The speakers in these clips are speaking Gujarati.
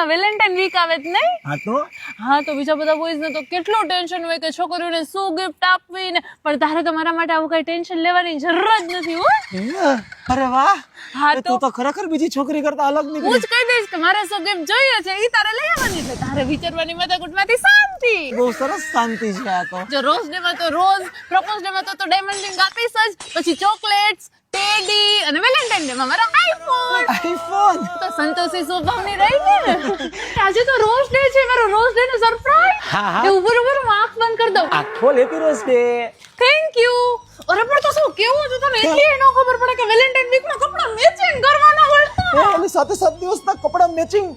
હમણાં વેલેન્ટાઇન વીક આવે જ નહીં? હા તો બીજા બધા બોયઝ ને તો કેટલું ટેન્શન હોય કે છોકરીઓને શું ગિફ્ટ આપવી ને, પણ તારે તો મારા માટે આવું કઈ ટેન્શન લેવાની જરૂર જ નથી હો. અરે વાહ, હા એ તું તો ખરેખર બીજી છોકરી કરતા અલગ હું નીકળી. જ કહી દઈશ કે મારે શું ગિફ્ટ જોઈએ છે ઈ તારે લઈ આવવાની, એટલે તારે વિચારવાની માથાકૂટમાંથી શાંતિ. બહુ સરસ શાંતિ છે આ તો. જો રોઝ ડે માં તો રોઝ, પ્રપોઝ ડે માં તો ડાયમંડ રિંગ આપીશ જ, પછી ચોકલેટ્સ, ટેડી, અને વેલેન્ટાઇન ડે માં મારો આઈફોન. આઈફોન તો સંતોષી સ્વભાવની રહી ને. આજે તો રોઝ ડે છે, મારો રોઝ ડે નો સરપ્રાઈઝ. હા, હા. એ ઉભર હું આંખ બંધ કરી દઉં. આખો happy rose day. Thank you. અરે પણ તો શું કેવું છું તને, એટલે નો ખબર પડે કે વેલેન્ટાઇન વીક માં કપડા મેચિંગ કરવાના હોય. એની સાથે 7 દિવસના કપડા મેચિંગ.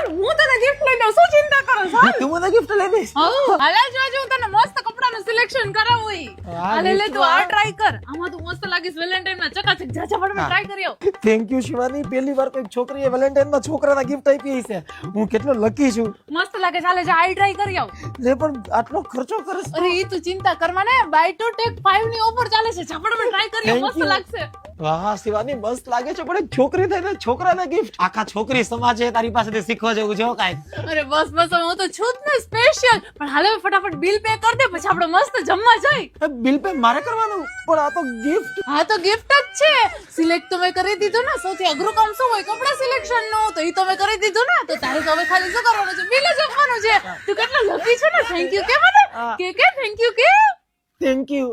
હું તને ગિફ્ટ લઈ દઉં, શું ચિંતા કરો છો? તું મને ગિફ્ટ લઈ દઈશ. હાલે જો હું તને મસ્ત કપડાનું સિલેક્શન કરાવું ઈ. હાલે લે તું આ ટ્રાય કર, આમાં તું મસ્ત લાગીશ વેલેન્ટાઇન માં. ચકાચક જાજા પણ ટ્રાય કરી આવ. થેન્ક યુ શિવાની, પહેલી વાર કોઈ છોકરીએ વેલેન્ટાઇન માં છોકરાના ગિફ્ટ આપી છે. હું કેટલો લકી છું. મસ્ત લાગે, ચાલે જા આ ટ્રાય કરી આવ. લે પણ આટલો ખર્ચો કરસ. અરે ઈ તું ચિંતા કરવા ને, બાય ટુ ટેક 5 ની ઓફર ચાલે છે. ઝપડ માં ટ્રાય કરી આવ, Thank મસ્ત you. લાગશે. વાહ શિવાની, મસ્ત લાગે છે, પણ એક છોકરી થઈને છોકરાને ગિફ્ટ. આખા છોકરી સમાજે તારી પાસેથી શીખવા જેવું છે હો કાંઈ. અરે બસ હું તો છું જ ને સ્પેશિયલ. પણ હાલે ફટાફટ બિલ પે કરી દે, પછી આપણે મસ્ત જમવા જઈ. બિલ પે મારે કરવાનું, પણ આ તો ગિફ્ટ. હા તો ગિફ્ટ જ છે. સિલેક્ટ તો મેં કરી દીધું ને. સૌથી અઘરું કામ શું હોય? કપડા સિલેક્શન નું. તો ઈ તો મેં કરી દીધું ને. તો તારે તો હવે ખાલી શું કરવાનું છે? બિલ જ આપવાનું છે. તું કેટલો લકી છે ને. થેન્ક યુ કે મને. કે થેન્ક યુ કે. Thank you.